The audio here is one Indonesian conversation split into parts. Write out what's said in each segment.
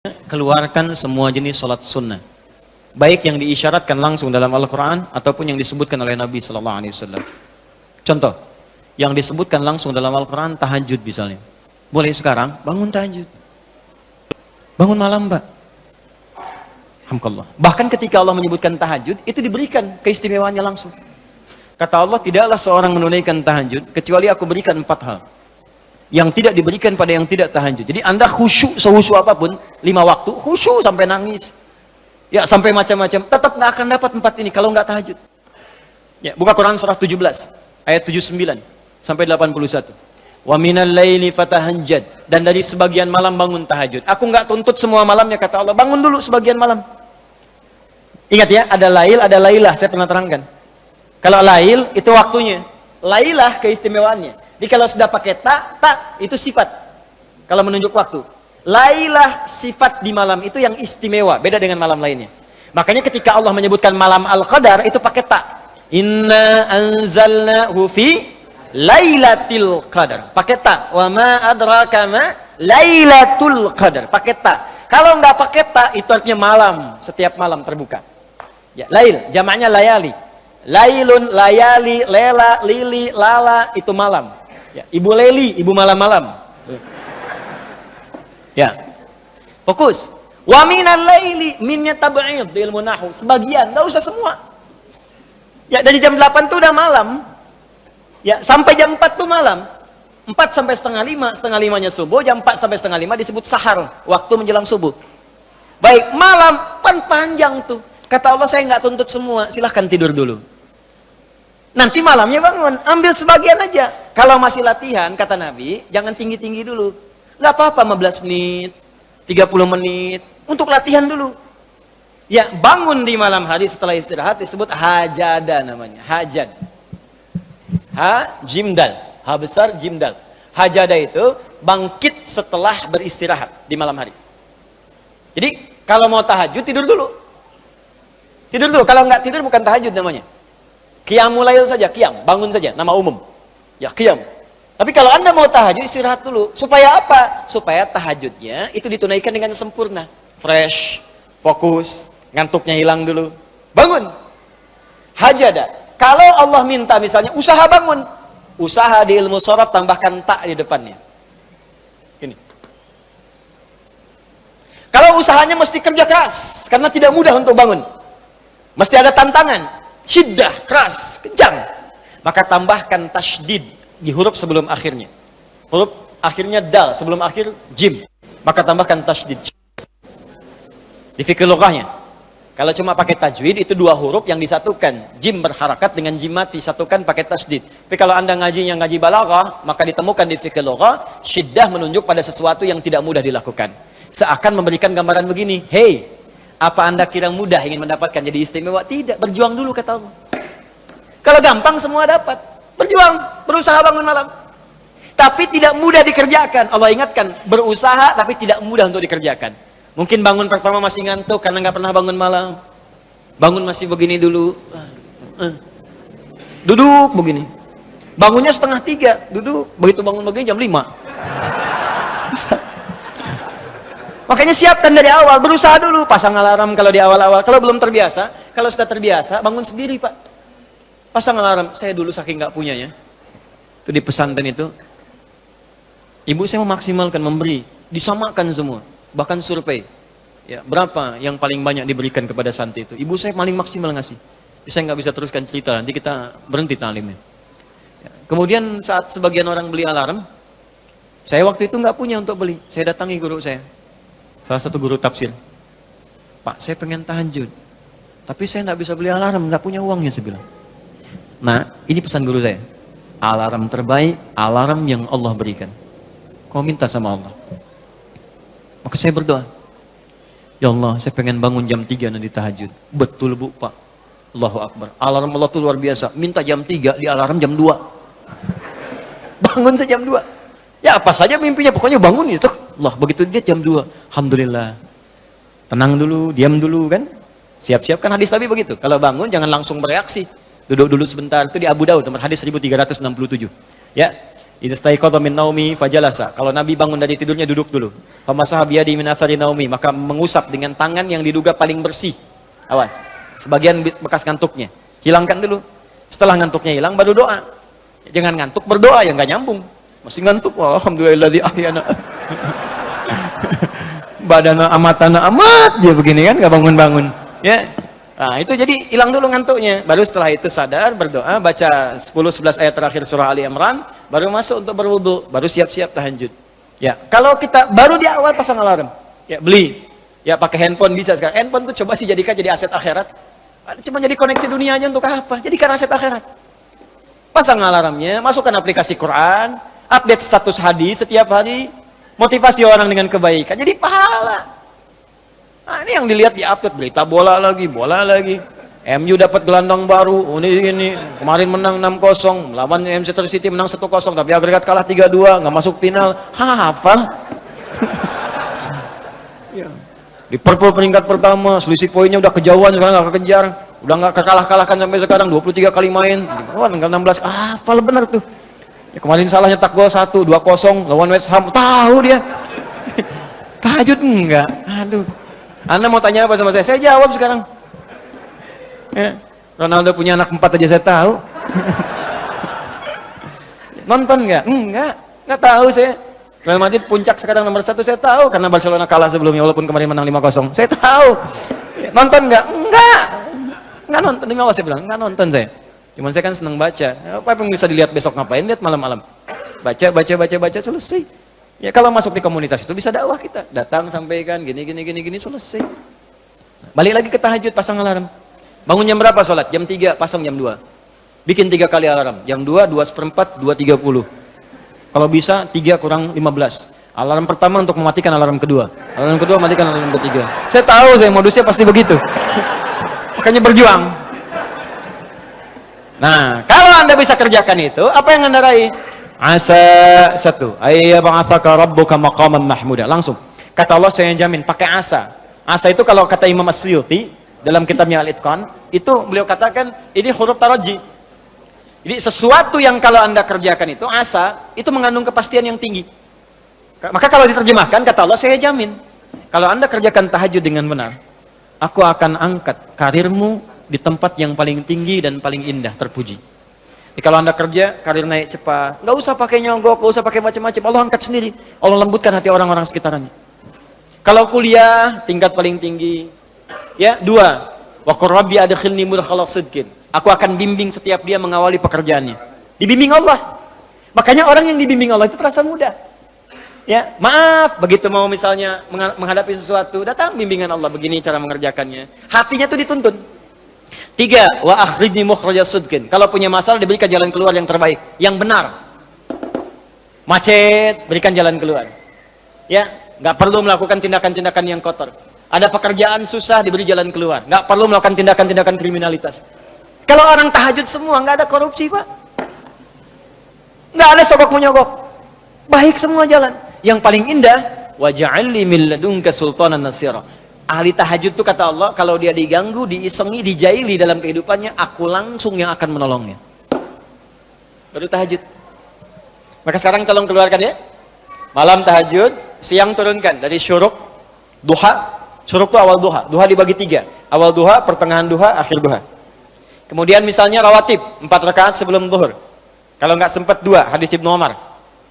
keluarkan semua jenis sholat sunnah, baik yang diisyaratkan langsung dalam Al-Quran ataupun yang disebutkan oleh Nabi SAW. Contoh, yang disebutkan langsung dalam Al-Quran, tahajud misalnya. Boleh sekarang bangun tahajud, bangun malam, Pak. Alhamdulillah. Bahkan ketika Allah menyebutkan tahajud, itu diberikan keistimewaannya langsung. Kata Allah, tidaklah seorang menunaikan tahajud kecuali aku berikan 4 hal yang tidak diberikan pada yang tidak tahajud. Jadi Anda khusyuk sehusyuk apapun, 5 waktu, khusyuk sampai nangis, ya sampai macam-macam, tetap nggak akan dapat 4 ini kalau nggak tahajud. Ya, buka Quran surah 17 ayat 79 sampai 81. Wa minal laili fatahajjad, dan dari sebagian malam bangun tahajud. Aku nggak tuntut semua malamnya, kata Allah, bangun dulu sebagian malam. Ingat ya, ada lail, ada lailah, saya pernah terangkan. Kalau lail itu waktunya, lailah keistimewaannya. Jadi kalau sudah pakai tak itu sifat. Kalau menunjuk waktu. Lailah sifat di malam itu yang istimewa, beda dengan malam lainnya. Makanya ketika Allah menyebutkan malam Al-Qadar itu pakai tak. Inna anzalnahu fi lailatul qadar. Pakai tak. Wa ma adraka ma lailatul qadar. Pakai tak. Kalau nggak pakai tak itu artinya malam, setiap malam terbuka. Ya, lail jamaknya layali. Lailun, layali, lela, lili, lala itu malam. Ya, ibu Leli, ibu malam-malam. Ya. Fokus. Wa minal laili, minnya tab'id di ilmu nahwu. Sebagian, enggak usah semua. Ya, dari jam 8 tuh udah malam. Ya, sampai jam 4 tuh malam. 4 sampai setengah 5, setengah 5-nya subuh, jam 4 sampai setengah 5 disebut sahar, waktu menjelang subuh. Baik, malam panjang tuh. Kata Allah, saya nggak tuntut semua, silahkan tidur dulu. Nanti malamnya bangun, ambil sebagian aja. Kalau masih latihan, kata Nabi, jangan tinggi-tinggi dulu. Nggak apa-apa 15 menit, 30 menit, untuk latihan dulu. Ya, bangun di malam hari setelah istirahat disebut hajada namanya, hajad. Ha, jimdal, ha besar, jimdal. Hajada itu bangkit setelah beristirahat di malam hari. Jadi, kalau mau tahajud, tidur dulu. Tidur dulu, kalau nggak tidur bukan tahajud namanya. Qiyamul lail saja, qiyam, bangun saja, nama umum. Ya, qiyam. Tapi kalau Anda mau tahajud, istirahat dulu. Supaya apa? Supaya tahajudnya itu ditunaikan dengan sempurna. Fresh, fokus, ngantuknya hilang dulu. Bangun. Hajada. Kalau Allah minta misalnya, usaha bangun. Usaha di ilmu sharaf tambahkan tak di depannya. Ini. Kalau usahanya mesti kerja keras, karena tidak mudah untuk bangun. Mesti ada tantangan. Syiddah, keras, kencang. Maka tambahkan tasydid di huruf sebelum akhirnya. Huruf akhirnya dal, sebelum akhir jim. Maka tambahkan tasydid. Di fikih lughahnya. Kalau cuma pakai tajwid, itu 2 huruf yang disatukan. Jim berharakat dengan jim mati, satukan pakai tasydid. Tapi kalau Anda ngajinya ngaji balaghah, maka ditemukan di fikih lughah, syiddah menunjuk pada sesuatu yang tidak mudah dilakukan. Seakan memberikan gambaran begini, hey, apa Anda kira mudah ingin mendapatkan jadi istimewa? Tidak, berjuang dulu kata Allah. Kalau gampang semua dapat. Berjuang, berusaha bangun malam. Tapi tidak mudah dikerjakan. Allah ingatkan, berusaha tapi tidak mudah untuk dikerjakan. Mungkin bangun pertama masih ngantuk karena nggak pernah bangun malam. Bangun masih begini dulu. Duduk begini. Bangunnya 2:30, duduk. Begitu bangun begini jam 5. Makanya siapkan dari awal, berusaha dulu, pasang alarm kalau di awal-awal. Kalau belum terbiasa, kalau sudah terbiasa, bangun sendiri, Pak. Pasang alarm. Saya dulu saking nggak punyanya, itu di pesantren itu, ibu saya memaksimalkan, memberi, disamakan semua, bahkan survei. Ya, berapa yang paling banyak diberikan kepada santri itu? Ibu saya paling maksimal ngasih. Saya nggak bisa teruskan cerita, nanti kita berhenti talimnya. Ya. Kemudian saat sebagian orang beli alarm, saya waktu itu nggak punya untuk beli. Saya datangi guru saya. Salah satu guru tafsir. Pak, saya pengen tahajud. Tapi saya nggak bisa beli alarm, nggak punya uangnya, saya bilang. Nah, ini pesan guru saya. Alarm terbaik, alarm yang Allah berikan. Kau minta sama Allah. Maka saya berdoa. Ya Allah, saya pengen bangun jam 3 nanti tahajud. Betul Bu, Pak. Allahu Akbar. Alarm Allah itu luar biasa. Minta jam 3, di alarm jam 2. Bangun saya jam 2. Ya apa saja mimpinya, pokoknya bangun itu. Allah, begitu dia jam 2, alhamdulillah. Tenang dulu, diam dulu kan. Siap-siap kan hadis Nabi begitu. Kalau bangun jangan langsung bereaksi. Duduk dulu sebentar. Itu di Abu Daud, nomor hadis 1367. Ya. Idza staiqadha min naumi fajalasa. Kalau Nabi bangun dari tidurnya duduk dulu. Famasaha biyadi min athari naumi, maka mengusap dengan tangan yang diduga paling bersih. Awas, sebagian bekas ngantuknya. Hilangkan dulu. Setelah ngantuknya hilang baru doa. Jangan ngantuk berdoa, ya nggak nyambung. Masih ngantuk, wah, alhamdulilladzi ahyana. Badana amatana amat dia begini kan, nggak bangun-bangun. Ya. Nah, itu jadi hilang dulu ngantuknya. Baru setelah itu sadar, berdoa, baca 10-11 ayat terakhir surah Ali Imran, baru masuk untuk berwudu, baru siap-siap tahajud. Ya, kalau kita baru di awal pasang alarm, ya beli. Ya pakai handphone bisa sekarang. Handphone tuh coba sih jadikan jadi aset akhirat. Cuma jadi koneksi dunia aja untuk apa? Jadikan aset akhirat. Pasang alarmnya, masukkan aplikasi Quran, update status hadis setiap hari, motivasi orang dengan kebaikan. Jadi pahala. Nah, ini yang dilihat di update berita bola lagi. MU dapat gelandang baru. Oh, ini kemarin menang 6-0, lawan Manchester City menang 1-0, tapi agregat kalah 3-2, nggak masuk final. Hafal. Ya. Liverpool peringkat pertama, selisih poinnya udah kejauhan, sekarang nggak kekejar, udah nggak kekalah-kalahkan sampai sekarang, 23 kali main. Wah, tinggal 16. Hafal benar tuh. Ya, kemarin salah nyetak gol 1-2-0 lawan West Ham. Tahu dia. Tahajud enggak? Aduh. Anda mau tanya apa sama saya? Saya jawab sekarang. Ya. Ronaldo punya anak 4 aja saya tahu. Nonton nggak? Nggak tahu saya. Real Madrid puncak sekarang nomor 1 saya tahu karena Barcelona kalah sebelumnya walaupun kemarin menang 5-0. Saya tahu. Nonton nggak? Nggak nonton. Demi Allah saya bilang nggak nonton saya. Cuman saya kan senang baca. Apa yang bisa dilihat besok ngapain? Lihat malam-malam. Baca selesai. Ya kalau masuk di komunitas itu bisa dakwah kita. Datang sampaikan gini selesai. Balik lagi ke tahajud, pasang alarm. Bangun jam berapa sholat? Jam 3, pasang jam 2. Bikin 3 kali alarm. Jam 2, 2:04, 2:30. Kalau bisa 3 kurang 15. Alarm pertama untuk mematikan alarm kedua. Alarm kedua matikan alarm ketiga. Saya tahu saya modusnya pasti begitu. Makanya berjuang. Nah, kalau Anda bisa kerjakan itu, apa yang Anda raih? Asa 1, ayyab'atsaka rabbuka maqaman mahmuda. Langsung. Kata Allah saya jamin pakai asa. Asa itu kalau kata Imam As-Suyuti dalam kitabnya Al-Itqan, itu beliau katakan ini huruf taraji. Jadi sesuatu yang kalau Anda kerjakan itu asa, itu mengandung kepastian yang tinggi. Maka kalau diterjemahkan kata Allah saya jamin, kalau Anda kerjakan tahajud dengan benar, aku akan angkat karirmu di tempat yang paling tinggi dan paling indah, terpuji. Jadi kalau Anda kerja, karir naik cepat, nggak usah pakai nyogok, nggak usah pakai macam-macam, Allah angkat sendiri. Allah lembutkan hati orang-orang sekitarnya. Kalau kuliah, tingkat paling tinggi. Ya, 2, wa qur rabbi adkhilni mudkhala sidqin. Aku akan bimbing setiap dia mengawali pekerjaannya. Dibimbing Allah. Makanya orang yang dibimbing Allah itu terasa mudah. Ya, maaf, begitu mau misalnya menghadapi sesuatu, datang bimbingan Allah, begini cara mengerjakannya. Hatinya tuh dituntun. 3, wa akhrijni mukhrajas sidqin. Kalau punya masalah diberikan jalan keluar yang terbaik, yang benar. Macet, berikan jalan keluar. Ya, nggak perlu melakukan tindakan-tindakan yang kotor. Ada pekerjaan susah diberi jalan keluar. Nggak perlu melakukan tindakan-tindakan kriminalitas. Kalau orang tahajud semua nggak ada korupsi, Pak. Nggak ada sogok menyogok. Baik semua jalan. Yang paling indah, waj'alni min ladunka sultanan nasira. Ahli tahajud itu kata Allah, kalau dia diganggu, diisengi, dijaili dalam kehidupannya, aku langsung yang akan menolongnya. Baru tahajud. Maka sekarang tolong keluarkan ya. Malam tahajud, siang turunkan dari syuruk, duha. Syuruk itu awal duha. Duha dibagi 3. Awal duha, pertengahan duha, akhir duha. Kemudian misalnya rawatib, 4 rakaat sebelum zuhur. Kalau nggak sempat 2, hadis Ibnu Umar.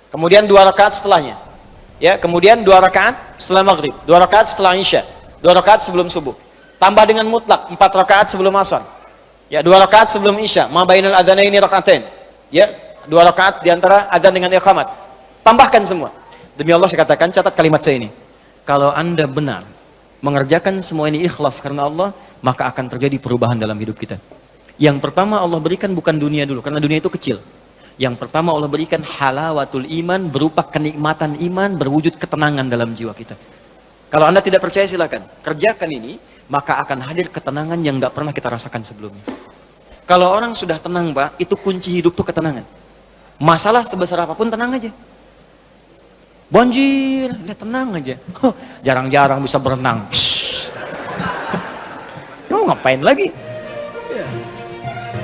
Kemudian 2 rakaat setelahnya. Ya, kemudian 2 rakaat setelah maghrib, 2 rakaat setelah isya. 2 rakaat sebelum subuh. Tambah dengan mutlak 4 rakaat sebelum asar. Ya, 2 rakaat sebelum isya. Ma bainal adzanaini rakaatain. Ya, 2 rakaat di antara adzan dengan iqamat. Tambahkan semua. Demi Allah saya katakan, catat kalimat saya ini. Kalau Anda benar mengerjakan semua ini ikhlas karena Allah, maka akan terjadi perubahan dalam hidup kita. Yang pertama Allah berikan bukan dunia dulu, karena dunia itu kecil. Yang pertama Allah berikan halawatul iman, berupa kenikmatan iman, berwujud ketenangan dalam jiwa kita. Kalau Anda tidak percaya silakan, kerjakan ini, maka akan hadir ketenangan yang nggak pernah kita rasakan sebelumnya. Kalau orang sudah tenang, Pak, itu kunci hidup tuh ketenangan. Masalah sebesar apapun tenang aja. Banjir, ya tenang aja. Jarang-jarang bisa berenang. Ngapain lagi?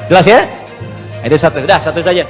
Jelas ya? Ada satu, dah satu saja.